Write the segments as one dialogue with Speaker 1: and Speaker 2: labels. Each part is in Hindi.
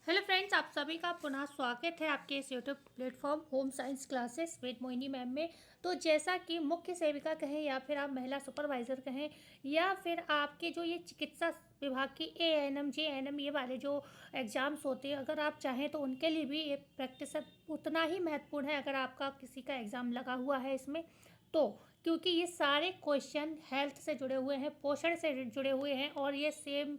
Speaker 1: हेलो फ्रेंड्स, आप सभी का पुनः स्वागत है आपके इस YouTube platform home science classes with Mohini ma'am में। तो जैसा कि मुख्य सेविका कहें या फिर आप महिला सुपरवाइज़र कहें या फिर आपके जो ये चिकित्सा विभाग की एएनएम जेएनएम ये वाले जो एग्ज़ाम्स होते हैं, अगर आप चाहें तो उनके लिए भी ये प्रैक्टिस उतना ही महत्वपूर्ण है अगर आपका किसी का एग्ज़ाम लगा हुआ है इसमें तो, क्योंकि ये सारे क्वेश्चन हेल्थ से जुड़े हुए हैं, पोषण से जुड़े हुए हैं और ये सेम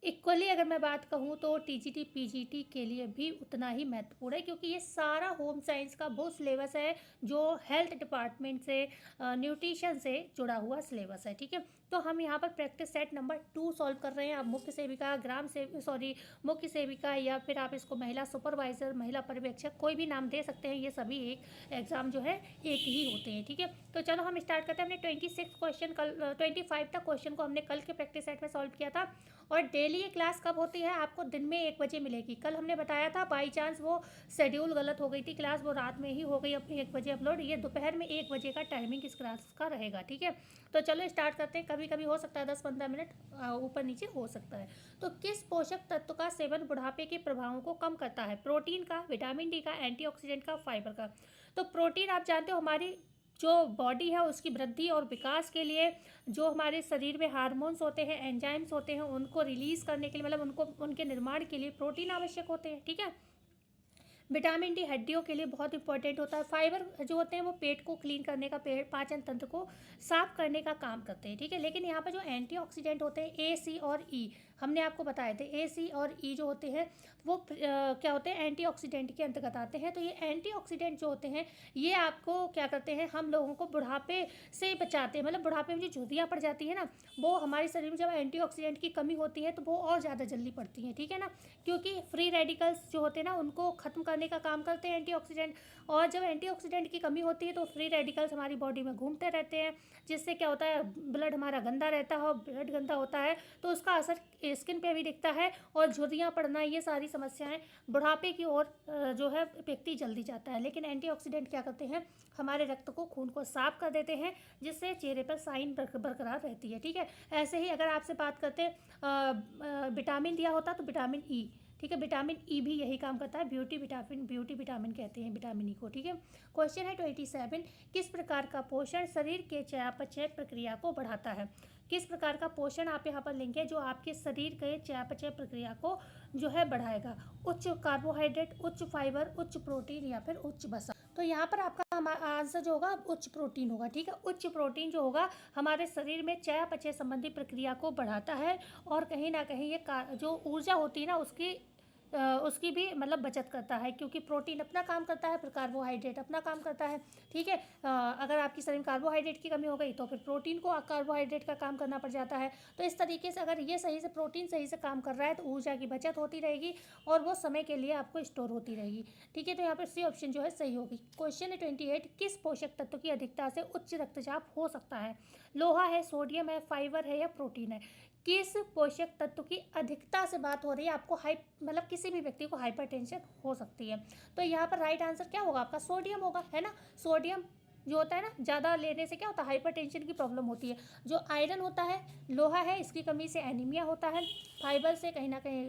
Speaker 1: इक्वली अगर मैं बात कहूँ तो टीजीटी पीजीटी के लिए भी उतना ही महत्वपूर्ण है, क्योंकि ये सारा होम साइंस का वो सिलेबस है जो हेल्थ डिपार्टमेंट से न्यूट्रिशन से जुड़ा हुआ सिलेबस है। ठीक है, तो हम यहाँ पर प्रैक्टिस सेट नंबर 2 सॉल्व कर रहे हैं। आप मुख्य सेविका मुख्य सेविका या फिर आप इसको महिला सुपरवाइज़र, महिला पर्यवेक्षक, कोई भी नाम दे सकते हैं। ये सभी एक एग्ज़ाम जो है एक ही होते हैं। ठीक है, तो चलो हम स्टार्ट करते हैं। हमने 26 क्वेश्चन कल 25 तक क्वेश्चन को हमने कल के प्रैक्टिस सेट में सॉल्व किया था। और डेली ये क्लास कब होती है? आपको दिन में 1 बजे मिलेगी। कल हमने बताया था बाई चांस वो शेड्यूल गलत हो गई थी, क्लास वो रात में ही हो गई, अब 1 बजे अपलोड। ये दोपहर में 1 बजे का टाइमिंग इस क्लास का रहेगा। ठीक है, तो चलो स्टार्ट करते हैं। कभी कभी हो सकता है 10-15 मिनट ऊपर नीचे हो सकता है। तो किस पोषक तत्व का सेवन बुढ़ापे के प्रभावों को कम करता है? प्रोटीन का, विटामिन डी का, एंटीऑक्सीडेंट का, फाइबर का। तो प्रोटीन आप जानते हो हमारी जो बॉडी है उसकी वृद्धि और विकास के लिए, जो हमारे शरीर में हार्मोन्स होते हैं, एंजाइम्स होते हैं, उनको रिलीज़ करने के लिए, मतलब उनको उनके निर्माण के लिए प्रोटीन आवश्यक होते हैं। ठीक है, विटामिन डी हड्डियों के लिए बहुत इंपॉर्टेंट होता है। फाइबर जो होते हैं वो पेट को क्लीन करने का, पेट पाचन तंत्र को साफ करने का काम करते हैं। ठीक है, लेकिन यहाँ पर जो एंटीऑक्सीडेंट होते हैं ए, सी और ई, हमने आपको बताए थे ए, सी और ई जो होते हैं वो क्या होते हैं? एंटीऑक्सीडेंट के अंतर्गत आते हैं। तो ये एंटीऑक्सीडेंट जो होते हैं ये आपको क्या करते हैं? हम लोगों को बुढ़ापे से बचाते हैं। मतलब बुढ़ापे में जो झुर्रियाँ पड़ जाती है ना, वो हमारे शरीर में जब एंटीऑक्सीडेंट की कमी होती है तो वो और ज़्यादा जल्दी पड़ती हैं। ठीक है ना, क्योंकि फ्री रेडिकल्स जो होते हैं ना उनको ख़त्म करने का काम करते हैं एंटीऑक्सीडेंट। और जब एंटीऑक्सीडेंट की कमी होती है तो फ्री रेडिकल्स हमारी बॉडी में घूमते रहते हैं, जिससे क्या होता है? ब्लड हमारा गंदा रहता है, और ब्लड गंदा होता है तो उसका असर स्किन पे भी दिखता है, और झुर्रियाँ पड़ना, ये सारी समस्याएं बुढ़ापे की ओर जो है व्यक्ति जल्दी जाता है। लेकिन एंटीऑक्सीडेंट क्या करते हैं? हमारे रक्त को, खून को साफ कर देते हैं, जिससे चेहरे पर साइन बरकरार रहती है। ठीक है, ऐसे ही अगर आपसे बात करते विटामिन दिया होता तो विटामिन ई। ठीक है, विटामिन ई भी यही काम करता है, ब्यूटी विटामिन कहते हैं विटामिन ई को। ठीक है, क्वेश्चन है 27, किस प्रकार का पोषण शरीर के चयापचय प्रक्रिया को बढ़ाता है? किस प्रकार का पोषण आप यहाँ पर लेंगे जो आपके शरीर के चयापचय प्रक्रिया को जो है बढ़ाएगा? उच्च कार्बोहाइड्रेट, उच्च फाइबर, उच्च प्रोटीन या फिर उच्च वसा। तो यहाँ पर आपका आंसर जो होगा उच्च प्रोटीन होगा। ठीक है, उच्च प्रोटीन जो होगा हमारे शरीर में चयापचय संबंधी प्रक्रिया को बढ़ाता है, और कहीं ना कहीं ये जो ऊर्जा होती है ना उसकी भी मतलब बचत करता है, क्योंकि प्रोटीन अपना काम करता है, फिर कार्बोहाइड्रेट अपना काम करता है। ठीक है, अगर आपकी शरीर में कार्बोहाइड्रेट की कमी हो गई तो फिर प्रोटीन को कार्बोहाइड्रेट का काम करना पड़ जाता है। तो इस तरीके से अगर ये सही से प्रोटीन सही से काम कर रहा है तो ऊर्जा की बचत होती रहेगी और वो समय के लिए आपको स्टोर होती रहेगी। ठीक है, तो यहाँ पर सी ऑप्शन जो है सही होगी। क्वेश्चन है 28, किस पोषक तत्व की अधिकता से उच्च रक्तचाप हो सकता है? लोहा है, सोडियम है, फाइबर है या प्रोटीन है? किस पोषक तत्व की अधिकता से बात हो रही है? आपको मतलब किसी भी व्यक्ति को हाइपरटेंशन हो सकती है। तो यहाँ पर राइट आंसर क्या होगा आपका? सोडियम होगा, है ना। सोडियम जो होता है ना, ज़्यादा लेने से क्या होता है? हाइपरटेंशन की प्रॉब्लम होती है। जो आयरन होता है, लोहा है, इसकी कमी से एनीमिया होता है। फाइबर से कहीं ना कहीं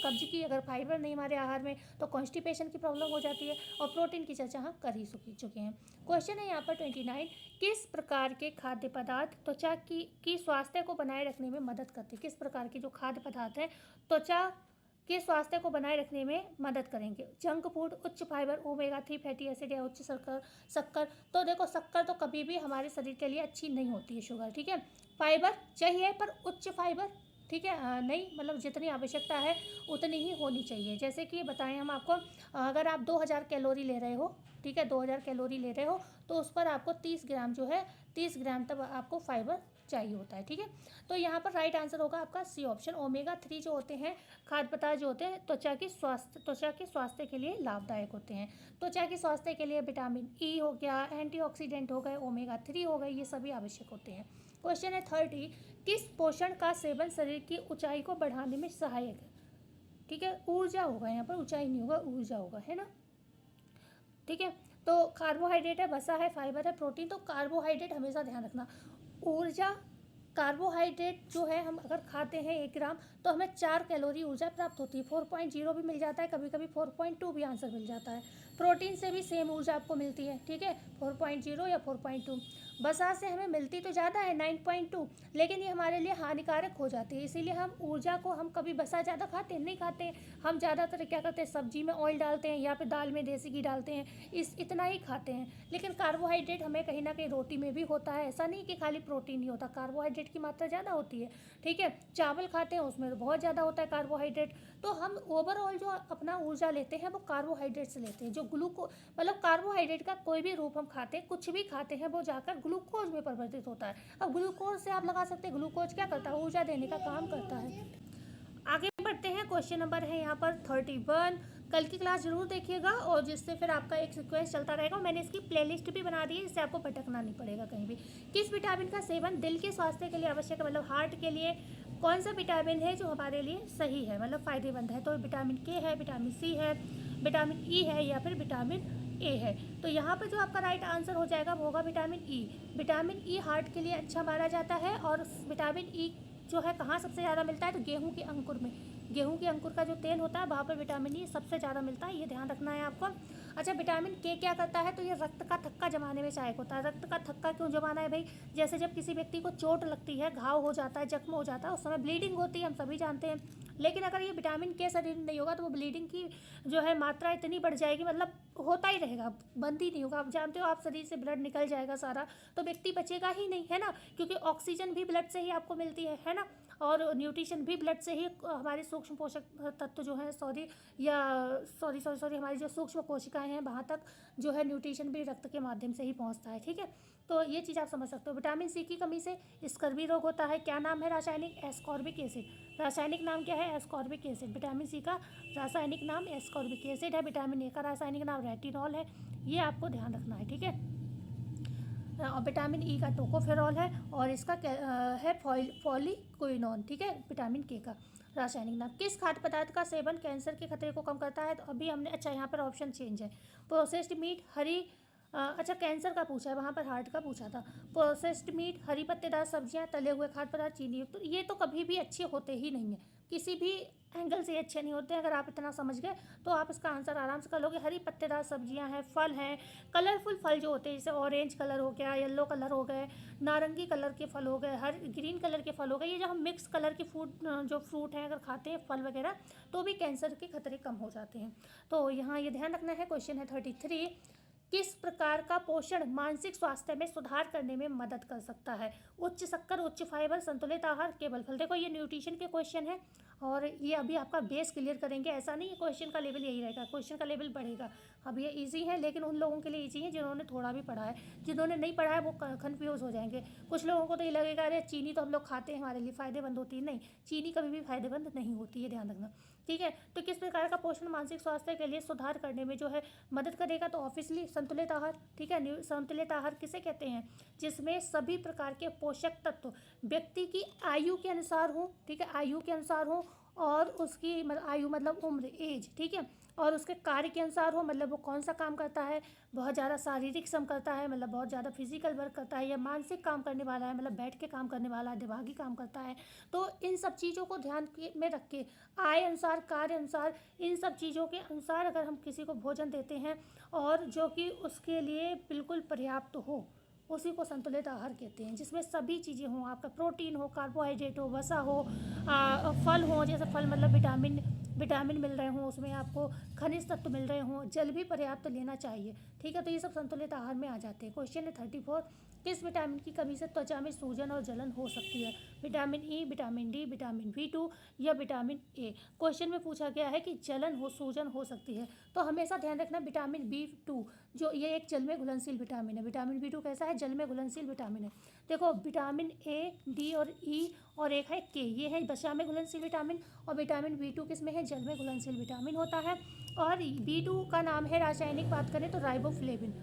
Speaker 1: कब्ज की, अगर फाइबर नहीं हमारे आहार में तो कॉन्स्टिपेशन की प्रॉब्लम हो जाती है। और प्रोटीन की चर्चा हम कर ही चुके हैं। क्वेश्चन है यहाँ पर 29, किस प्रकार के खाद्य पदार्थ त्वचा की स्वास्थ्य को बनाए रखने में मदद करते हैं? किस प्रकार के जो खाद्य पदार्थ हैं त्वचा के स्वास्थ्य को बनाए रखने में मदद करेंगे? जंक फूड, उच्च फाइबर, ओमेगा 3 फैटी एसिड या उच्च शक्कर। तो देखो, शक्कर तो कभी भी हमारे शरीर के लिए अच्छी नहीं होती है, शुगर। ठीक है, फाइबर चाहिए पर उच्च फाइबर, ठीक है, नहीं मतलब जितनी आवश्यकता है उतनी ही होनी चाहिए। जैसे कि बताएं हम आपको, अगर आप 2000 कैलोरी ले रहे हो, ठीक है, 2000 कैलोरी ले रहे हो तो उस पर आपको 30 ग्राम जो है 30 ग्राम तक आपको फाइबर चाहिए होता है। ठीक है, तो यहाँ पर राइट आंसर होगा आपका सी ऑप्शन। ओमेगा 3 जो होते हैं खाद्य पदार्थ जो होते हैं त्वचा के स्वास्थ्य के लिए लाभदायक होते हैं। त्वचा के स्वास्थ्य के लिए विटामिन ई हो गया, एंटीऑक्सीडेंट हो गए, ओमेगा 3 हो गए, ये सभी आवश्यक होते हैं। क्वेश्चन है 30, किस पोषण का सेवन शरीर की ऊंचाई को बढ़ाने में सहायक है? ठीक है, ऊर्जा होगा यहाँ पर, ऊंचाई नहीं होगा, ऊर्जा होगा, है ना। ठीक है, तो कार्बोहाइड्रेट है, वसा है, फाइबर है, प्रोटीन। तो कार्बोहाइड्रेट हमेशा ध्यान रखना, ऊर्जा कार्बोहाइड्रेट जो है हम अगर खाते हैं 1 ग्राम तो हमें 4 कैलोरी ऊर्जा प्राप्त होती है। 4.0 भी मिल जाता है, कभी कभी 4.2 भी आंसर मिल जाता है। प्रोटीन से भी सेम ऊर्जा आपको मिलती है, ठीक है, 4.0 या 4.2। वसा से हमें मिलती तो ज़्यादा है 9.2, लेकिन ये हमारे लिए हानिकारक हो जाती है, इसीलिए हम ऊर्जा को हम कभी वसा ज़्यादा खाते नहीं खाते। हम ज़्यादातर क्या करते हैं, सब्जी में ऑयल डालते हैं या फिर दाल में देसी घी डालते हैं, इतना ही खाते हैं। लेकिन कार्बोहाइड्रेट हमें कहीं ना कहीं रोटी में भी होता है, ऐसा नहीं कि खाली प्रोटीन ही होता, कार्बोहाइड्रेट की मात्रा ज़्यादा होती है, ठीक है। चावल खाते हैं उसमें तो बहुत ज़्यादा होता है कार्बोहाइड्रेट। तो हम ओवरऑल जो अपना ऊर्जा लेते हैं वो कार्बोहाइड्रेट से लेते हैं। जो मतलब कार्बोहाइड्रेट का कोई भी रूप हम खाते हैं, कुछ भी खाते हैं, वो जाकर ग्लूकोज में परिवर्तित होता है। अब ग्लूकोज से आप लगा सकते हैं, ग्लूकोज क्या करता है, ऊर्जा देने का काम करता है। आगे बढ़ते हैं, क्वेश्चन नंबर है यहाँ पर 31। कल की क्लास जरूर देखिएगा और जिससे फिर आपका एक सीक्वेंस चलता रहेगा। मैंने इसकी प्लेलिस्ट भी बना दी है, इससे आपको भटकना नहीं पड़ेगा कहीं भी। किस विटामिन का सेवन दिल के स्वास्थ्य के लिए आवश्यक है, मतलब हार्ट के लिए कौन सा विटामिन है जो हमारे लिए सही है, मतलब फ़ायदेमंद है। तो विटामिन के है, विटामिन सी है, विटामिन ई है या फिर विटामिन ए है। तो यहाँ पर जो आपका राइट आंसर हो जाएगा वो होगा vitamin E. Vitamin E heart के लिए अच्छा माना जाता है। और विटामिन ई जो है कहाँ सबसे ज़्यादा मिलता है, तो गेहूं के अंकुर में। गेहूं के अंकुर का जो तेल होता है वहाँ पर विटामिन ई सबसे ज़्यादा मिलता है, ये ध्यान रखना है आपको। अच्छा, विटामिन के क्या करता है, तो ये रक्त का थक्का जमाने में सहायक होता है। रक्त का थक्का क्यों जमाना है भाई, जैसे जब किसी व्यक्ति को चोट लगती है, घाव हो जाता है, जख्म हो जाता है, उस समय ब्लीडिंग होती है, हम सभी जानते हैं। लेकिन अगर ये विटामिन के शरीर में नहीं होगा तो वो ब्लीडिंग की जो है मात्रा इतनी बढ़ जाएगी, मतलब होता ही रहेगा, बंद ही नहीं होगा। आप जानते हो, आप शरीर से ब्लड निकल जाएगा सारा, तो व्यक्ति बचेगा ही नहीं, है ना, क्योंकि ऑक्सीजन भी ब्लड से ही आपको मिलती है ना, और न्यूट्रिशन भी ब्लड से ही हमारे सूक्ष्म पोषक तत्व जो है सॉरी हमारी जो सूक्ष्म कोशिकाएं हैं वहाँ तक जो है न्यूट्रिशन भी रक्त के माध्यम से ही पहुँचता है, ठीक है। तो ये चीज़ आप समझ सकते हो। विटामिन सी की कमी से स्कर्वी रोग होता है। क्या नाम है रासायनिक, एस्कॉर्बिक एसिड। रासायनिक नाम क्या है, एस्कॉर्बिक एसिड। विटामिन सी का रासायनिक नाम एस्कॉर्बिक एसिड है। विटामिन ए का रासायनिक नाम रेटिनॉल है, ये आपको ध्यान रखना है, ठीक है। और विटामिन ई का टोकोफेरॉल है और इसका है पॉलीक्विनोन, ठीक है, विटामिन के का रासायनिक नाम। किस खाद्य पदार्थ का सेवन कैंसर के खतरे को कम करता है, तो अभी हमने, अच्छा यहाँ पर ऑप्शन चेंज है। प्रोसेस्ड मीट, अच्छा कैंसर का पूछा है, वहाँ पर हार्ट का पूछा था। प्रोसेस्ड मीट, हरी पत्तेदार सब्जियाँ, तले हुए खाद्य पदार्थ, चीनी, तो ये तो कभी भी अच्छे होते ही नहीं है, किसी भी एंगल से अच्छे नहीं होते हैं। अगर आप इतना समझ गए तो आप इसका आंसर आराम से कर लोगे। हरी पत्तेदार सब्जियां हैं, फल हैं, कलरफुल फल जो होते हैं, जैसे ऑरेंज कलर हो गया, येलो कलर हो गए, नारंगी कलर के फल हो गए, हर ग्रीन कलर के फल हो गए, ये जो हम मिक्स कलर के जो फ्रूट हैं अगर खाते हैं, फल वगैरह, तो भी कैंसर के खतरे कम हो जाते हैं। तो यहाँ ये ध्यान रखना है। क्वेश्चन है 33। किस प्रकार का पोषण मानसिक स्वास्थ्य में सुधार करने में मदद कर सकता है। उच्च शक्कर, उच्च फाइबर, संतुलित आहार, केवल फल। देखो ये न्यूट्रिशन के क्वेश्चन है और ये अभी आपका बेस क्लियर करेंगे, ऐसा नहीं है क्वेश्चन का लेवल यही रहेगा, क्वेश्चन का लेवल बढ़ेगा। अब ये इजी है, लेकिन उन लोगों के लिए इजी है जिन्होंने थोड़ा भी पढ़ा है। जिन्होंने नहीं पढ़ा है वो कन्फ्यूज़ हो जाएंगे। कुछ लोगों को तो ये लगेगा अरे चीनी तो हम लोग खाते हैं, हमारे लिए फ़ायदेमंद होती है। नहीं, चीनी कभी भी फ़ायदेमंद नहीं होती है, ध्यान रखना, ठीक है। तो किस प्रकार का पोषण मानसिक स्वास्थ्य के लिए सुधार करने में जो है मदद करेगा, तो ऑब्वियसली संतुलित आहार, ठीक है। संतुलित आहार किसे कहते हैं, जिसमें सभी प्रकार के पोषक तत्व व्यक्ति की आयु के अनुसार हो, ठीक है, आयु के अनुसार हो, और उसकी आयु मतलब उम्र, एज, ठीक है, और उसके कार्य के अनुसार हो, मतलब वो कौन सा काम करता है, बहुत ज़्यादा शारीरिक श्रम करता है, मतलब बहुत ज़्यादा फिजिकल वर्क करता है, या मानसिक काम करने वाला है, मतलब बैठ के काम करने वाला है, दिमागी काम करता है। तो इन सब चीज़ों को ध्यान में रख के आय अनुसार, कार्य अनुसार, इन सब चीज़ों के अनुसार अगर हम किसी को भोजन देते हैं और जो कि उसके लिए बिल्कुल पर्याप्त हो, उसी को संतुलित आहार कहते हैं, जिसमें सभी चीज़ें हों, आपका प्रोटीन हो, कार्बोहाइड्रेट हो, वसा हो, फल हो, जैसे फल मतलब विटामिन मिल रहे हों, उसमें आपको खनिज तत्व मिल रहे हों, जल भी पर्याप्त लेना चाहिए, ठीक है। तो ये सब संतुलित आहार में आ जाते हैं। क्वेश्चन है 34। किस विटामिन की कमी से त्वचा में सूजन और जलन हो सकती है। Vitamin E, vitamin D, vitamin B2 या विटामिन ए। क्वेश्चन में पूछा गया है कि जलन हो, सूजन हो सकती है, तो हमेशा ध्यान रखना विटामिन B2 जो ये एक जल में घुलनशील विटामिन है। विटामिन B2 कैसा है, जल में घुलनशील विटामिन है। देखो विटामिन ए, डी और ई और एक है के, ये है वसा में घुलनशील विटामिन, और विटामिन B2 किस में है, जल में घुलनशील विटामिन होता है। और B2 का नाम है, रासायनिक बात करें तो राइबोफ्लेविन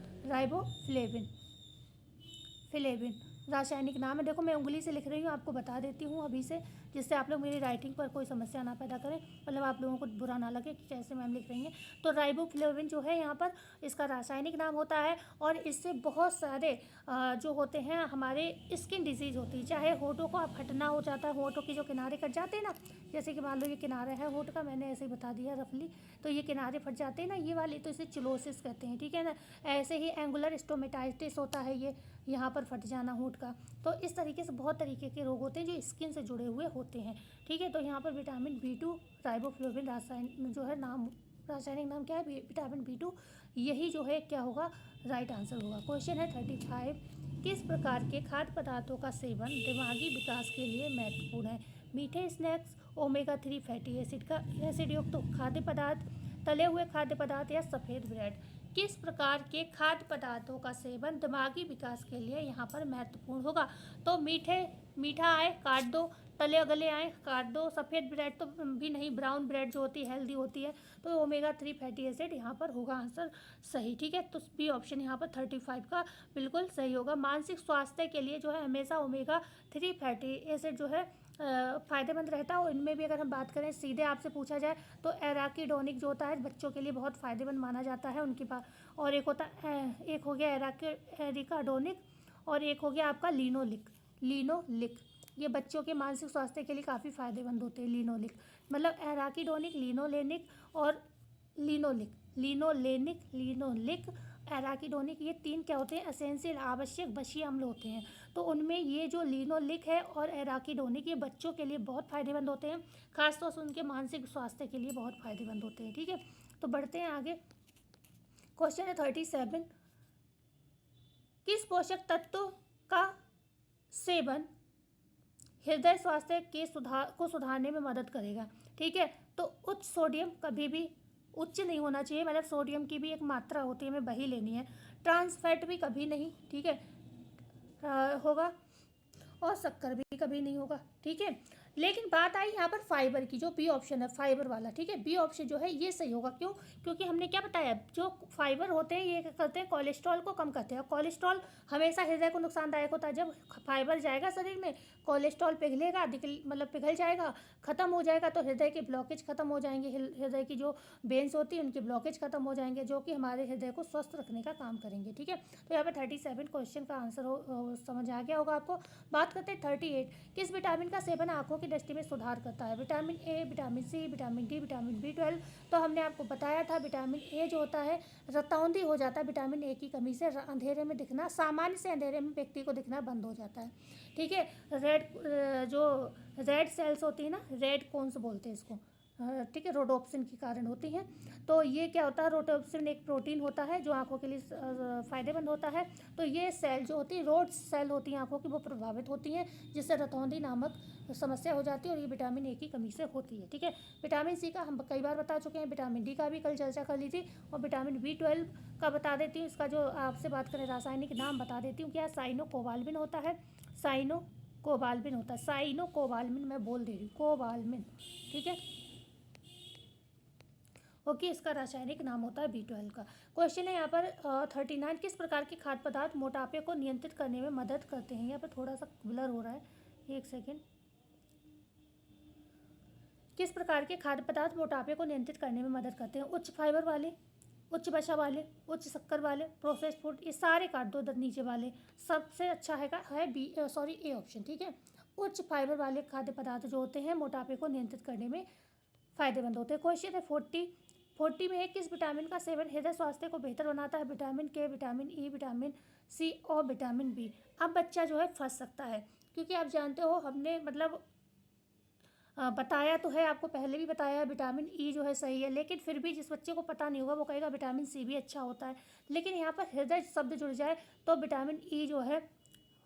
Speaker 1: रासायनिक नाम है। देखो मैं उंगली से लिख रही हूँ, आपको बता देती हूँ अभी से, जिससे आप लोग मेरी राइटिंग पर कोई समस्या ना पैदा करें, मतलब आप लोगों को बुरा ना लगे कि कैसे मैम लिख रही हैं। तो राइबोफ्लेविन जो है यहाँ पर इसका रासायनिक नाम होता है, और इससे बहुत सारे जो होते हैं हमारे स्किन डिजीज़ होती है, चाहे होठों को फटना हो जाता है, होठों के जो किनारे कट जाते हैं ना, जैसे कि मान लो ये किनारा है होठ का, मैंने ऐसे ही बता दिया रफली, तो ये किनारे फट जाते हैं ना ये वाले, तो इसे चिलोसिस कहते हैं, ठीक है ना। ऐसे ही एंगुलर स्टोमेटाइटिस होता है ये, यहाँ पर फट जाना होठ का। तो इस तरीके से बहुत तरीके के रोग होते हैं जो स्किन से जुड़े हुए होते हैं, ठीक है। तो यहाँ पर विटामिन B2 राइबोफ्लेविन रासायनिक जो है नाम, रासायनिक नाम क्या है, विटामिन B2, यही जो है क्या होगा, राइट आंसर होगा। क्वेश्चन है 35, किस प्रकार के खाद्य पदार्थों का सेवन दिमागी विकास के लिए महत्वपूर्ण है। मीठे स्नैक्स, ओमेगा 3 फैटी एसिड युक्त खाद्य पदार्थ, तले हुए खाद्य पदार्थ या सफ़ेद ब्रेड। किस प्रकार के खाद्य पदार्थों का सेवन दिमागी विकास के लिए यहाँ पर महत्वपूर्ण होगा। तो मीठा आए काट दो, तले गले आए काट दो, सफ़ेद ब्रेड तो भी नहीं, ब्राउन ब्रेड जो होती है हेल्दी होती है, तो ओमेगा 3 फैटी एसिड यहाँ पर होगा आंसर सही, ठीक है। तो बी ऑप्शन यहाँ पर 35 का बिल्कुल सही होगा। मानसिक स्वास्थ्य के लिए जो है हमेशा ओमेगा 3 फैटी एसिड जो है फ़ायदेमंद रहता है। और इनमें भी अगर हम बात करें सीधे आपसे पूछा जाए तो एराकीडोनिक जो होता है बच्चों के लिए बहुत फ़ायदेमंद माना जाता है उनके पास। और एक होता एक हो गया एरिकाडोनिक, और एक हो गया आपका लिनोलिक। ये बच्चों के मानसिक स्वास्थ्य के लिए काफ़ी फ़ायदेमंद होते हैं। लिनोलिक मतलब एराकीडोनिक, लिनोलेनिक और लिनोलिक, एराकीडोनिक, ये 3 क्या होते हैं, एसेंशियल आवश्यक बशीय अम्ल होते हैं। तो उनमें ये जो लिनोलिक है और एराकीडोनिक, ये बच्चों के लिए बहुत फ़ायदेमंद होते हैं, खासतौर से उनके मानसिक स्वास्थ्य के लिए बहुत फ़ायदेमंद होते हैं, ठीक है। तो बढ़ते हैं आगे। क्वेश्चन है 37, किस पोषक तत्व का सेवन हृदय स्वास्थ्य के सुधारने में मदद करेगा, ठीक है। तो उच्च सोडियम, कभी भी उच्च नहीं होना चाहिए, मतलब सोडियम की भी एक मात्रा होती है, हमें वही लेनी है। ट्रांस फैट भी कभी नहीं, ठीक है, होगा, और शक्कर भी कभी नहीं होगा, ठीक है। लेकिन बात आई यहाँ पर फाइबर की, जो बी ऑप्शन है फाइबर वाला, ठीक है, बी ऑप्शन जो है ये सही होगा। क्यों? क्योंकि हमने क्या बताया, जो फाइबर होते हैं ये क्या करते हैं, कोलेस्ट्रॉल को कम करते हैं। कोलेस्ट्रॉल हमेशा हृदय को नुकसानदायक होता है। जब फाइबर जाएगा शरीर में, कोलेस्ट्रॉल पिघलेगा, मतलब पिघल जाएगा, ख़त्म हो जाएगा, तो हृदय के ब्लॉकेज खत्म हो जाएंगे, हृदय की जो वेन्स होती है उनके ब्लॉकेज खत्म हो जाएंगे, जो कि हमारे हृदय को स्वस्थ रखने का काम करेंगे, ठीक है। तो यहाँ पर 37 क्वेश्चन का आंसर समझ आ गया होगा आपको। बात करते हैं 38, किस विटामिन का सेवन आंखों की दृष्टि में सुधार करता है। Vitamin A, vitamin C, vitamin D, vitamin B12। तो हमने आपको बताया था विटामिन ए जो होता है रतौंधी हो जाता है, विटामिन ए की कमी से अंधेरे में दिखना, सामान्य से अंधेरे में व्यक्ति को दिखना बंद हो जाता है, ठीक है। जो रेड सेल्स होती है ना, रेड कोन्स बोलते हैं इसको, ठीक है, रोडोप्सिन के कारण होती हैं। तो ये क्या होता है, रोडोप्सिन एक प्रोटीन होता है जो आंखों के लिए फ़ायदेमंद होता है। तो ये सेल जो होती है, रोड सेल होती हैं आंखों की, वो प्रभावित होती हैं, जिससे रतौंधी नामक समस्या हो जाती है, और ये विटामिन ए की कमी से होती है, ठीक है। विटामिन सी का हम कई बार बता चुके हैं, विटामिन डी का भी कल चर्चा कर ली थी, और विटामिन B12 का बता देती हूँ। इसका जो आपसे बात करें रासायनिक नाम बता देती हूँ, क्या साइनोकोबाल्मिन होता है, साइनोकोबाल्मिन होता है, साइनोकोबाल्मिन मैं बोल दे रही हूँ, कोबाल्मिन, ठीक है, ओके। इसका रासायनिक नाम होता है B12 का। क्वेश्चन है यहाँ पर 39, किस प्रकार के खाद्य पदार्थ मोटापे को नियंत्रित करने में मदद करते हैं। यहाँ पर थोड़ा सा ब्लर हो रहा है, एक सेकेंड। किस प्रकार के खाद्य पदार्थ मोटापे को नियंत्रित करने में मदद करते हैं। उच्च फाइबर वाले, उच्च वसा वाले, उच्च शक्कर वाले, प्रोसेस्ड फूड, ये सारे काट दो इधर नीचे वाले। सबसे अच्छा है ए ऑप्शन, ठीक है। उच्च फाइबर वाले खाद्य पदार्थ जो होते हैं मोटापे को नियंत्रित करने में फ़ायदेमंद होते हैं। क्वेश्चन है 40 में है, किस विटामिन का सेवन हृदय स्वास्थ्य को बेहतर बनाता है। विटामिन के, विटामिन ई, विटामिन सी और विटामिन बी। अब बच्चा जो है फंस सकता है, क्योंकि आप जानते हो हमने मतलब बताया तो है, आपको पहले भी बताया है विटामिन ई जो है सही है, लेकिन फिर भी जिस बच्चे को पता नहीं होगा वो कहेगा विटामिन सी भी अच्छा होता है। लेकिन यहाँ पर हृदय शब्द जुड़ जाए तो विटामिन ई जो है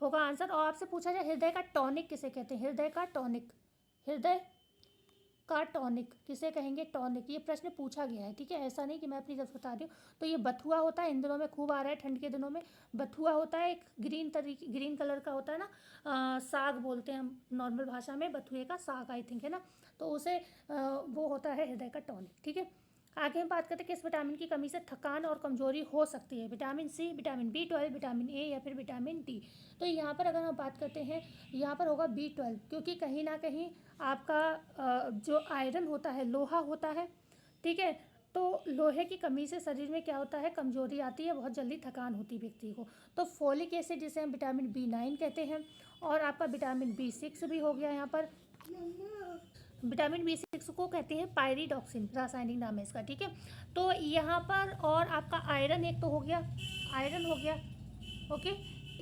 Speaker 1: होगा आंसर। और आपसे पूछा जाए हृदय का टॉनिक किसे कहते हैं, हृदय का टॉनिक किसे कहेंगे, टॉनिक, ये प्रश्न पूछा गया है, ठीक है, ऐसा नहीं कि मैं अपनी तरफ बता रही हूँ। तो ये बथुआ होता है, इन दिनों में खूब आ रहा है, ठंड के दिनों में बथुआ होता है, एक ग्रीन कलर का होता है ना, साग बोलते हैं हम नॉर्मल भाषा में, बथुए का साग आई थिंक है ना, तो उसे वो होता है हृदय का टॉनिक, ठीक है। आगे हम बात करते हैं किस विटामिन की कमी से थकान और कमजोरी हो सकती है। Vitamin C, vitamin B12, vitamin A या फिर विटामिन डी। तो यहाँ पर अगर हम बात करते हैं, यहाँ पर होगा B12, क्योंकि कहीं ना कहीं आपका जो आयरन होता है, लोहा होता है, ठीक है, तो लोहे की कमी से शरीर में क्या होता है, कमजोरी आती है, बहुत जल्दी थकान होती है व्यक्ति को। तो फोलिक एसिड जिसे हम विटामिन B9 कहते हैं, और आपका विटामिन B6 भी हो गया यहाँ पर। विटामिन B6 को कहते हैं पायरिडॉक्सिन, रासायनिक नाम है इसका, ठीक है। तो यहाँ पर और आपका आयरन एक तो हो गया, आयरन हो गया, ओके।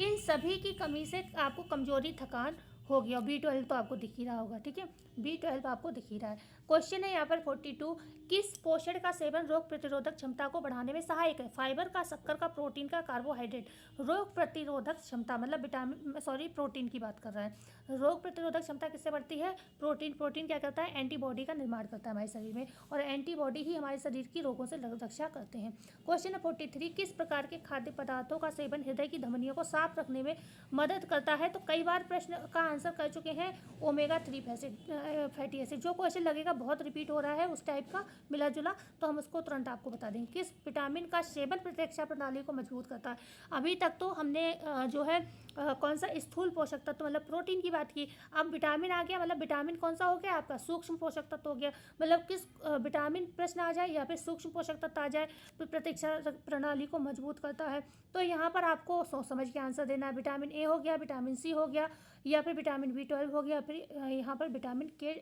Speaker 1: इन सभी की कमी से आपको कमजोरी, थकान हो गया। B12 तो आपको दिख ही रहा होगा, ठीक है, B12 आपको दिख ही रहा है। क्वेश्चन है यहाँ पर 42, किस पोषण का सेवन रोग प्रतिरोधक क्षमता को बढ़ाने में सहायक है। फाइबर का, शक्कर का, प्रोटीन का, कार्बोहाइड्रेट। रोग प्रतिरोधक क्षमता मतलब विटामिन, सॉरी प्रोटीन की बात कर रहा है। रोग प्रतिरोधक क्षमता किससे बढ़ती है, प्रोटीन। प्रोटीन क्या करता है, एंटीबॉडी का निर्माण करता है हमारे शरीर में, और एंटीबॉडी ही हमारे शरीर की रोगों से रक्षा करते हैं। क्वेश्चन है 43, किस प्रकार के खाद्य पदार्थों का सेवन हृदय की धमनियों को साफ रखने में मदद करता है। तो कई बार प्रश्न का आंसर कर चुके हैं, ओमेगा 3 फैटी एसिड। जो क्वेश्चन लगेगा बहुत रिपीट हो रहा है उस टाइप का मिला जुला, तो हम उसको तुरंत आपको बता देंगे। किस विटामिन का सेवन प्रतिरक्षा प्रणाली को मजबूत करता है। अभी तक तो हमने जो है कौन सा, स्थूल पोषक तत्व मतलब प्रोटीन की बात की। अब विटामिन आ गया, मतलब विटामिन कौन सा हो गया आपका, सूक्ष्म पोषक तत्व हो गया। मतलब किस विटामिन प्रश्न आ जाए या फिर सूक्ष्म पोषक तत्व आ जाए तो प्रतिरक्षा प्रणाली को मजबूत करता है। तो यहाँ पर आपको सोच समझ के आंसर देना है। विटामिन ए हो गया, विटामिन सी हो गया, या फिर विटामिन B12 हो गया, फिर यहाँ पर विटामिन के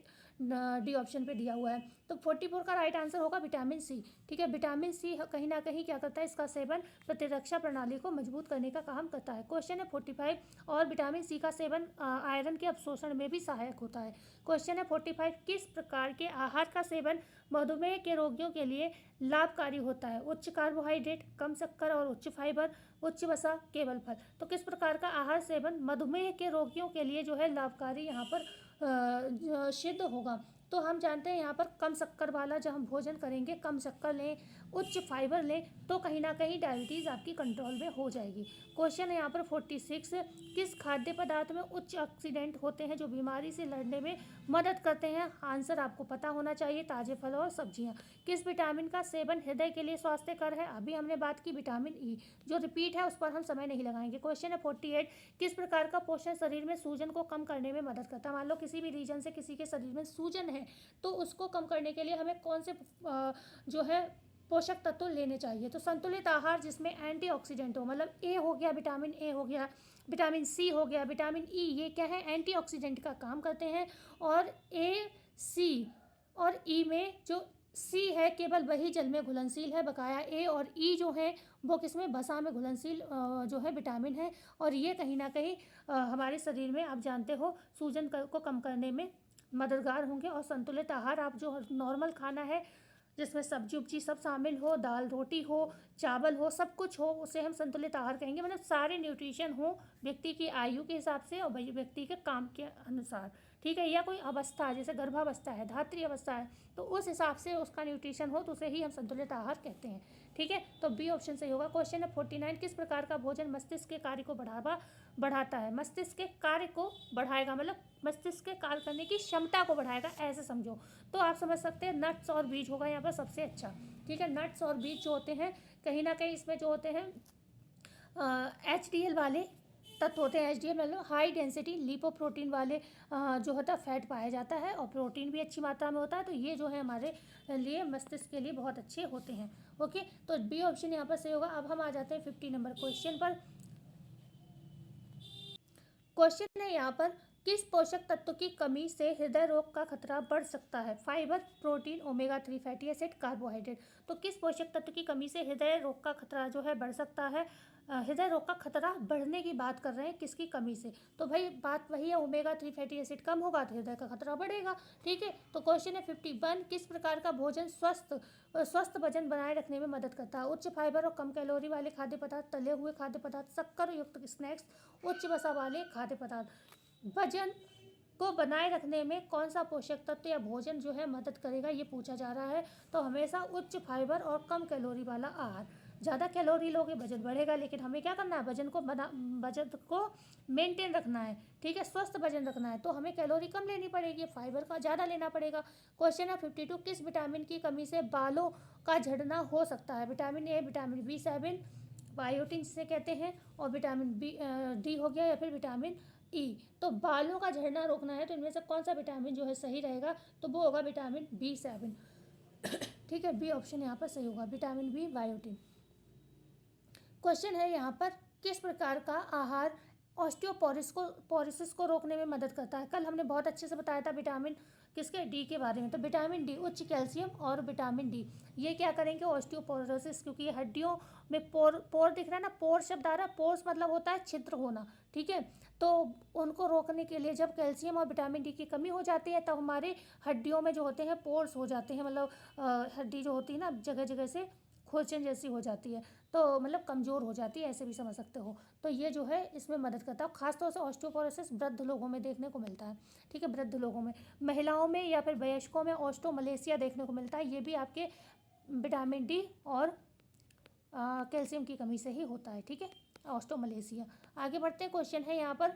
Speaker 1: डी ऑप्शन पे दिया हुआ है। तो 44 का राइट आंसर होगा विटामिन सी, ठीक है। विटामिन सी कहीं ना कहीं क्या करता है, इसका सेवन प्रतिरक्षा प्रणाली को मजबूत करने का काम करता है। क्वेश्चन है 45, और विटामिन सी का सेवन आयरन के अवशोषण में भी सहायक होता है। क्वेश्चन है 45, किस प्रकार के आहार का सेवन मधुमेह के रोगियों के लिए लाभकारी होता है। उच्च कार्बोहाइड्रेट, कम शक्कर और उच्च फाइबर, उच्च वसा, केवल फल। तो किस प्रकार का आहार सेवन मधुमेह के रोगियों के लिए जो है लाभकारी यहाँ पर सिद्ध होगा। तो हम जानते हैं यहाँ पर कम शक्कर वाला जब हम भोजन करेंगे, कम शक्कर लें, उच्च फाइबर लें, तो कहीं ना कहीं डायबिटीज़ आपकी कंट्रोल में हो जाएगी। क्वेश्चन है यहाँ पर 46, किस खाद्य पदार्थ में उच्च ऑक्सीडेंट होते हैं जो बीमारी से लड़ने में मदद करते हैं। आंसर आपको पता होना चाहिए, ताजे फल और सब्जियाँ। किस विटामिन का सेवन हृदय के लिए स्वास्थ्यकर है। अभी हमने बात की विटामिन ई, जो रिपीट है उस पर हम समय नहीं लगाएंगे। क्वेश्चन है 48, किस प्रकार का पोषण शरीर में सूजन को कम करने में मदद करता है। मान लो किसी भी रीजन से किसी के शरीर में सूजन है, तो उसको कम करने के लिए हमें कौन से जो है पोषक तत्व लेने चाहिए। तो संतुलित आहार जिसमें एंटीऑक्सीडेंट हो, मतलब ए हो गया, विटामिन ए हो गया, विटामिन सी हो गया, विटामिन ई, ये क्या है, एंटीऑक्सीडेंट का काम करते हैं। और ए, सी और ई में जो सी है केवल वही जल में घुलनशील है, बकाया ए और ई जो है वो किसमें, भसा में घुलनशील जो है विटामिन है। और ये कहीं ना कहीं हमारे शरीर में आप जानते हो सूजन को कम करने में मददगार होंगे। और संतुलित आहार आप जो नॉर्मल खाना है जिसमें सब्जी उब्जी सब शामिल हो, दाल रोटी हो, चावल हो, सब कुछ हो, उसे हम संतुलित आहार कहेंगे। मतलब सारे न्यूट्रिशन हो व्यक्ति की आयु के हिसाब से और व्यक्ति के काम के अनुसार, ठीक है। या कोई अवस्था जैसे गर्भावस्था है, धात्री अवस्था है, तो उस हिसाब से उसका न्यूट्रिशन हो तो उसे ही हम संतुलित आहार कहते हैं, ठीक है। तो बी ऑप्शन सही होगा। क्वेश्चन है 49, किस प्रकार का भोजन मस्तिष्क के कार्य को बढ़ाता है। मस्तिष्क के कार्य को बढ़ाएगा, मतलब मस्तिष्क के कार्य करने की क्षमता को बढ़ाएगा, ऐसे समझो। तो आप समझ सकते हैं नट्स और बीज होगा यहाँ पर सबसे अच्छा, ठीक है। नट्स और बीज जो होते हैं कहीं ना कहीं इसमें जो होते हैं HDL वाले तत्व होते हैं। HDL मतलब हाई डेंसिटी लिपोप्रोटीन वाले जो होता है फैट पाया जाता है, और प्रोटीन भी अच्छी मात्रा में होता है। तो ये जो है हमारे लिए मस्तिष्क के लिए बहुत अच्छे होते हैं, ओके। तो बी ऑप्शन यहाँ पर सही होगा। अब हम आ जाते हैं 50 नंबर क्वेश्चन पर। क्वेश्चन है यहाँ पर, किस पोषक तत्व की कमी से हृदय रोग का खतरा बढ़ सकता है। Fibre, protein, omega 3 fatty acid, carbohydrate. तो किस पोषक तत्व की कमी से हृदय रोग का खतरा जो है बढ़ सकता है। हृदय रोग का खतरा बढ़ने की बात कर रहे हैं, किसकी कमी से। तो भाई बात वही है, ओमेगा 3 फैटी एसिड कम होगा तो हृदय का खतरा बढ़ेगा, ठीक है। तो क्वेश्चन है 51, किस प्रकार का भोजन स्वस्थ वजन बनाए रखने में मदद करता है। उच्च फाइबर और कम कैलोरी वाले खाद्य पदार्थ, तले हुए खाद्य पदार्थ, शक्कर युक्त स्नैक्स, उच्च वसा वाले खाद्य पदार्थ। वजन को बनाए रखने में कौन सा पोषक तत्व या भोजन जो है मदद करेगा, ये पूछा जा रहा है। तो हमेशा उच्च फाइबर और कम कैलोरी वाला आहार, ज़्यादा कैलोरी लोगे वजन बढ़ेगा, लेकिन हमें क्या करना है, वजन को मेंटेन रखना है, ठीक है, स्वस्थ वजन रखना है, तो हमें कैलोरी कम लेनी पड़ेगी, फाइबर का ज़्यादा लेना पड़ेगा। क्वेश्चन है 52, किस विटामिन की कमी से बालों का झड़ना हो सकता है? Vitamin A, vitamin B7, biotin जिसे कहते हैं, और विटामिन डी हो गया, या फिर विटामिन ई। तो बालों का झड़ना रोकना है तो इनमें से कौन सा विटामिन जो है सही रहेगा, तो वो होगा विटामिन B7, ठीक है, बी ऑप्शन यहाँ पर सही होगा, विटामिन बी, बायोटिन। क्वेश्चन है यहाँ पर, किस प्रकार का आहार ऑस्टियोपोरोसिस को रोकने में मदद करता है? कल हमने बहुत अच्छे से बताया था विटामिन किसके, डी के बारे में। तो विटामिन डी, उच्च कैल्शियम और विटामिन डी, ये क्या करेंगे, ऑस्टियोपोरोसिस, क्योंकि ये हड्डियों में पोर दिख रहा है ना, पोर शब्द आ रहा है, पोर्स मतलब होता है छिद्र होना, ठीक है, तो उनको रोकने के लिए जब कैल्शियम और विटामिन डी की कमी हो जाती है तब हमारे हड्डियों में जो होते हैं पोर्स हो जाते हैं, मतलब हड्डी जो होती है ना जगह जगह से खुरचन जैसी हो जाती है, तो मतलब कमज़ोर हो जाती है, ऐसे भी समझ सकते हो। तो ये जो है इसमें मदद करता है, खासतौर से ऑस्टियोपोरोसिस वृद्ध लोगों में देखने को मिलता है, ठीक है, वृद्ध लोगों में। महिलाओं में या फिर वयस्कों में ऑस्टियोमलेशिया देखने को मिलता है, ये भी आपके विटामिन डी और कैल्शियम की कमी से ही होता है, ठीक है, ऑस्टियोमलेशिया। आगे बढ़ते हैं, क्वेश्चन है यहाँ पर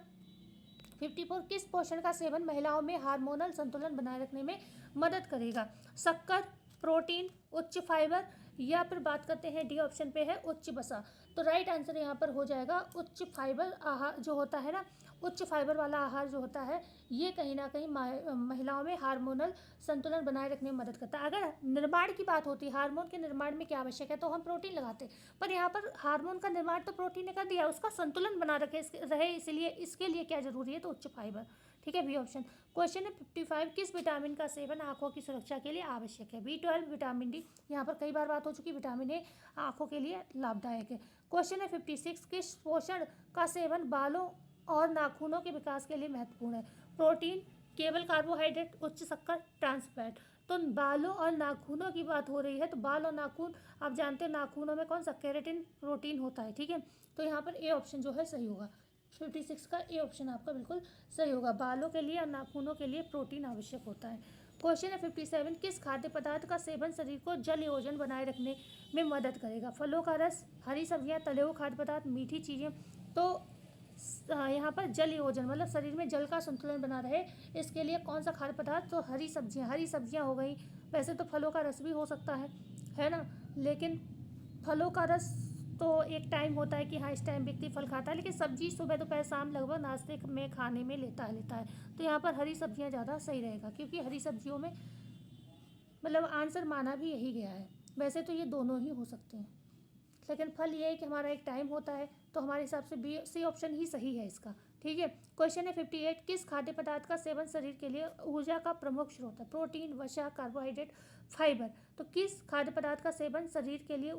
Speaker 1: 54, किस पोषण का सेवन महिलाओं में हार्मोनल संतुलन बनाए रखने में मदद करेगा? शक्कर, प्रोटीन, उच्च फाइबर, या फिर बात करते हैं डी ऑप्शन पे है उच्च वसा। तो राइट आंसर यहाँ पर हो जाएगा उच्च फाइबर आहार जो होता है ना, उच्च फाइबर वाला आहार जो होता है, ये कहीं ना कहीं महिलाओं में हार्मोनल संतुलन बनाए रखने में मदद करता है। अगर निर्माण की बात होती है, हार्मोन के निर्माण में क्या आवश्यक है, तो हम प्रोटीन लगाते हैं, पर यहाँ पर हार्मोन का निर्माण तो प्रोटीन ने कर दिया, उसका संतुलन बना रहे, इसलिए इसके लिए क्या जरूरी है, तो उच्च फाइबर, ठीक है, बी ऑप्शन। क्वेश्चन है 55, किस विटामिन का सेवन आंखों की सुरक्षा के लिए आवश्यक है? B12, विटामिन डी, यहाँ पर कई बार बात हो चुकी, विटामिन ए आंखों के लिए लाभदायक है। क्वेश्चन है 56, किस पोषण का सेवन बालों और नाखूनों के विकास के लिए महत्वपूर्ण है? प्रोटीन, केवल कार्बोहाइड्रेट, उच्च शक्कर, ट्रांस फैट। तो बालों और नाखूनों की बात हो रही है, तो बाल और नाखून आप जानते हैं, नाखूनों में कौन सा केराटिन प्रोटीन होता है, ठीक है, तो यहाँ पर ए ऑप्शन जो है सही होगा, 56 का ए ऑप्शन आपका बिल्कुल सही होगा, बालों के लिए और नाखूनों के लिए प्रोटीन आवश्यक होता है। क्वेश्चन है 57, किस खाद्य पदार्थ का सेवन शरीर को जल योजन बनाए रखने में मदद करेगा? फलों का रस, हरी सब्जियां, तले हुए खाद्य पदार्थ, मीठी चीज़ें। तो यहाँ पर जल योजन मतलब शरीर में जल का संतुलन बना रहे, इसके लिए कौन सा खाद्य पदार्थ, तो हरी सब्जियां हो गई। वैसे तो फलों का रस भी हो सकता है ना, लेकिन फलों का रस तो एक टाइम होता है कि हाँ इस टाइम व्यक्ति फल खाता है, लेकिन सब्जी सुबह दोपहर शाम लगभग नाश्ते में खाने में लेता है, तो यहाँ पर हरी सब्जियाँ ज़्यादा सही रहेगा, क्योंकि हरी सब्जियों में मतलब आंसर माना भी यही गया है। वैसे तो ये दोनों ही हो सकते हैं, लेकिन फल ये है कि हमारा एक टाइम होता है, तो हमारे हिसाब से बी सी ऑप्शन ही सही है इसका, ठीक है। क्वेश्चन है 58, किस खाद्य पदार्थ का सेवन शरीर के लिए ऊर्जा का प्रमुख स्रोत है? प्रोटीन, वसा, कार्बोहाइड्रेट, फाइबर। तो किस खाद्य पदार्थ का सेवन शरीर के लिए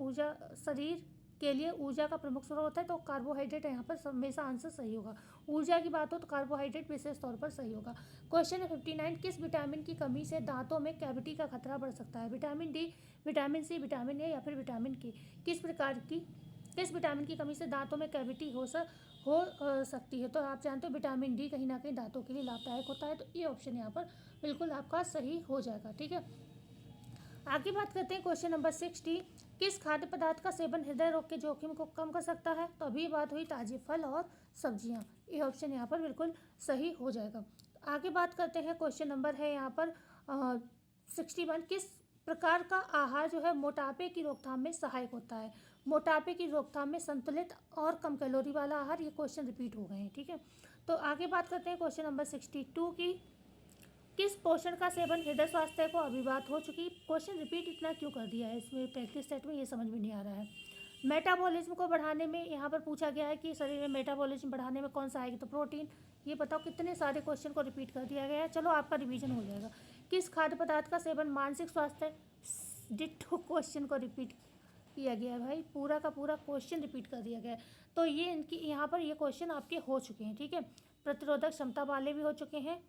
Speaker 1: ऊर्जा का प्रमुख स्रोत होता है? तो कार्बोहाइड्रेट है, यहाँ पर हमेशा आंसर सही होगा। ऊर्जा की बात हो तो कार्बोहाइड्रेट विशेष तौर पर सही होगा। क्वेश्चन है 59, किस विटामिन की कमी से दांतों में कैविटी का खतरा बढ़ सकता है? Vitamin D, vitamin C, vitamin A, या फिर विटामिन के। किस विटामिन की कमी से दांतों में कैविटी हो सकती है? तो आप जानते हो विटामिन डी कहीं ना कहीं दांतों के लिए लाभदायक होता है, तो ये ऑप्शन यहाँ पर बिल्कुल आपका सही हो जाएगा, ठीक है। आगे बात करते हैं क्वेश्चन नंबर 60, किस खाद्य पदार्थ का सेवन हृदय रोग के जोखिम को कम कर सकता है? तो अभी बात हुई ताजे फल और सब्जियां, ये ऑप्शन यहाँ पर बिल्कुल सही हो जाएगा। आगे बात करते हैं, क्वेश्चन नंबर है यहाँ पर 61, किस प्रकार का आहार जो है मोटापे की रोकथाम में सहायक होता है? मोटापे की रोकथाम में संतुलित और कम कैलोरी वाला आहार, ये क्वेश्चन रिपीट हो गए हैं, ठीक है। तो आगे बात करते हैं क्वेश्चन नंबर 62 की, किस पोषण का सेवन हृदय स्वास्थ्य को? अभी बात हो चुकी, क्वेश्चन रिपीट इतना क्यों कर दिया है इसमें प्रैक्टिस सेट में, ये समझ में नहीं आ रहा है। मेटाबॉलिज्म को बढ़ाने में यहाँ पर पूछा गया है कि शरीर में मेटाबॉलिज्म बढ़ाने में कौन सा आएगी? तो प्रोटीन। ये बताओ कितने सारे क्वेश्चन को रिपीट कर दिया गया है, चलो आपका रिवीजन हो जाएगा। किस खाद्य पदार्थ का सेवन मानसिक स्वास्थ्य, डिट्टो क्वेश्चन को रिपीट किया गया है भाई, पूरा का पूरा क्वेश्चन रिपीट कर दिया गया है। तो ये इनकी यहाँ पर ये क्वेश्चन आपके हो चुके हैं, ठीक है। प्रतिरोधक क्षमता वाले भी हो चुके हैं।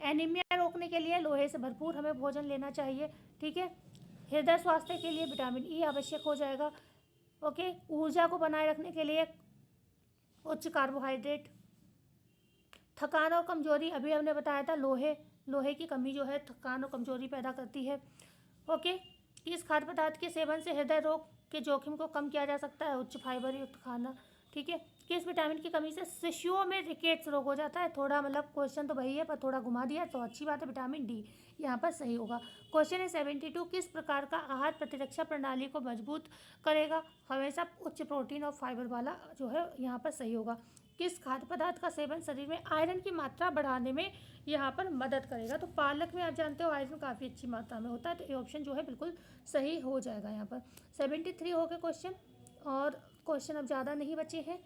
Speaker 1: एनीमिया रोकने के लिए लोहे से भरपूर हमें भोजन लेना चाहिए, ठीक है। हृदय स्वास्थ्य के लिए विटामिन ई आवश्यक हो जाएगा, ओके। ऊर्जा को बनाए रखने के लिए उच्च कार्बोहाइड्रेट। थकान और कमजोरी, अभी हमने बताया था लोहे की कमी जो है थकान और कमजोरी पैदा करती है, ओके। किस खाद्य पदार्थ के सेवन से हृदय रोग के जोखिम को कम किया जा सकता है? उच्च फाइबर युक्त खाना। ठीक है। किस विटामिन की कमी से शिशुओं में रिकेट्स रोग हो जाता है? थोड़ा मतलब क्वेश्चन तो वही है पर थोड़ा घुमा दिया तो अच्छी बात है, विटामिन डी यहाँ पर सही होगा। क्वेश्चन है 72, किस प्रकार का आहार प्रतिरक्षा प्रणाली को मजबूत करेगा? हमेशा उच्च प्रोटीन और फाइबर वाला जो है यहाँ पर सही होगा। किस खाद्य पदार्थ का सेवन शरीर में आयरन की मात्रा बढ़ाने में यहाँ पर मदद करेगा? तो पालक में आप जानते हो आयरन काफ़ी अच्छी मात्रा में होता है, तो ये ऑप्शन जो है बिल्कुल सही हो जाएगा यहाँ पर। 73 हो गए क्वेश्चन, और क्वेश्चन अब ज़्यादा नहीं बचे हैं,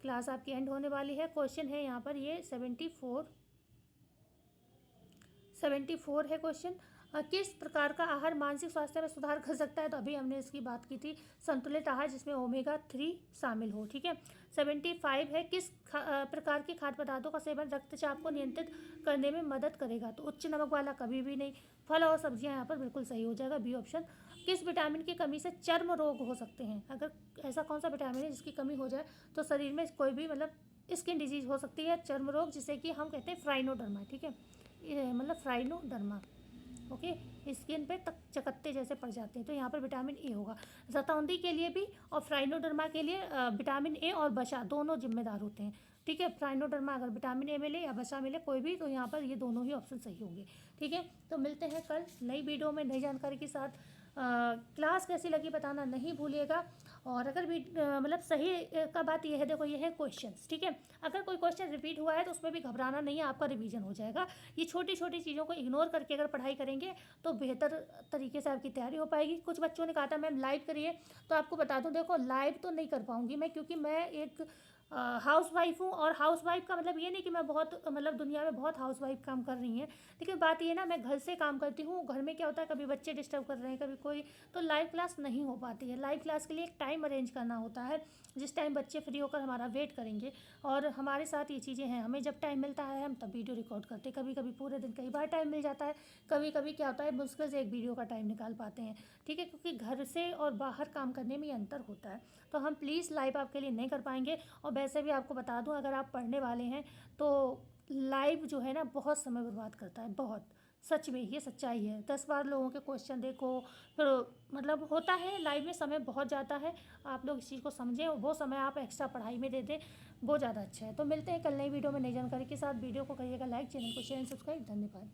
Speaker 1: क्लास आपकी एंड होने वाली है। क्वेश्चन है यहाँ पर ये 74 है क्वेश्चन। किस प्रकार का आहार मानसिक स्वास्थ्य में सुधार कर सकता है? तो अभी हमने इसकी बात की थी, संतुलित आहार जिसमें ओमेगा 3 शामिल हो। ठीक है। 75 है, किस प्रकार के खाद्य पदार्थों का सेवन रक्तचाप को नियंत्रित करने में मदद करेगा? तो उच्च नमक वाला कभी भी नहीं। फल और सब्जियां यहाँ पर बिल्कुल सही हो जाएगा, बी ऑप्शन। किस विटामिन की कमी से चर्म रोग हो सकते हैं? अगर ऐसा कौन सा विटामिन है जिसकी कमी हो जाए तो शरीर में कोई भी मतलब स्किन डिजीज हो सकती है, चर्म रोग, जिसे कि हम कहते हैं फ्राइनोडर्मा। ठीक है, ये मतलब फ्राइनोडर्मा। ओके, स्किन पे तक चकत्ते जैसे पड़ जाते हैं, तो यहाँ पर विटामिन ए होगा। रतौंधी के लिए भी और फ्राइनोडर्मा के लिए विटामिन ए और वसा दोनों जिम्मेदार होते हैं। ठीक है, फ्राइनोडर्मा अगर विटामिन ए मिले या वसा मिले कोई भी, तो यहाँ पर ये दोनों ही ऑप्शन सही होंगे। ठीक है, तो मिलते हैं कल नई वीडियो में नई जानकारी के साथ। क्लास कैसी लगी बताना नहीं भूलिएगा। और अगर भी मतलब सही का बात यह है, देखो ये है क्वेश्चंस। ठीक है, अगर कोई क्वेश्चन रिपीट हुआ है तो उसमें भी घबराना नहीं है, आपका रिवीजन हो जाएगा। ये छोटी छोटी चीज़ों को इग्नोर करके अगर पढ़ाई करेंगे तो बेहतर तरीके से आपकी तैयारी हो पाएगी। कुछ बच्चों ने कहा था मैम लाइव करिए, तो आपको बता दूं, देखो लाइव तो नहीं कर पाऊंगी मैं, क्योंकि मैं एक हाउस वाइफ हूँ। और हाउस वाइफ का मतलब ये नहीं कि मैं बहुत मतलब दुनिया में बहुत हाउस वाइफ काम कर रही हैं, लेकिन बात ये ना, मैं घर से काम करती हूँ। घर में क्या होता है, कभी बच्चे डिस्टर्ब कर रहे हैं, कभी कोई, तो लाइव क्लास नहीं हो पाती है। लाइव क्लास के लिए एक टाइम अरेंज करना होता है, जिस टाइम बच्चे फ्री होकर हमारा वेट करेंगे। और हमारे साथ ये चीज़ें हैं, हमें जब टाइम मिलता है हम तब वीडियो रिकॉर्ड करते हैं। कभी कभी पूरे दिन, कई बार टाइम मिल जाता है, कभी कभी क्या होता है मुश्किल से एक वीडियो का टाइम निकाल पाते हैं। ठीक है, क्योंकि घर से और बाहर काम करने में ये अंतर होता है, तो हम प्लीज़ लाइव आपके लिए नहीं कर पाएंगे। और वैसे भी आपको बता दूं, अगर आप पढ़ने वाले हैं तो लाइव जो है ना बहुत समय बर्बाद करता है, बहुत। सच में ये सच्चाई है। 10 बार लोगों के क्वेश्चन देखो, फिर मतलब होता है लाइव में समय बहुत जाता है। आप लोग इस चीज़ को समझें, वो समय आप एक्स्ट्रा पढ़ाई में दे दें, वो ज़्यादा अच्छा है। तो मिलते हैं कल नई वीडियो में नई जानकारी के साथ। वीडियो को करिएगा लाइक, चैनल को शेयर एंड सब्सक्राइब। धन्यवाद।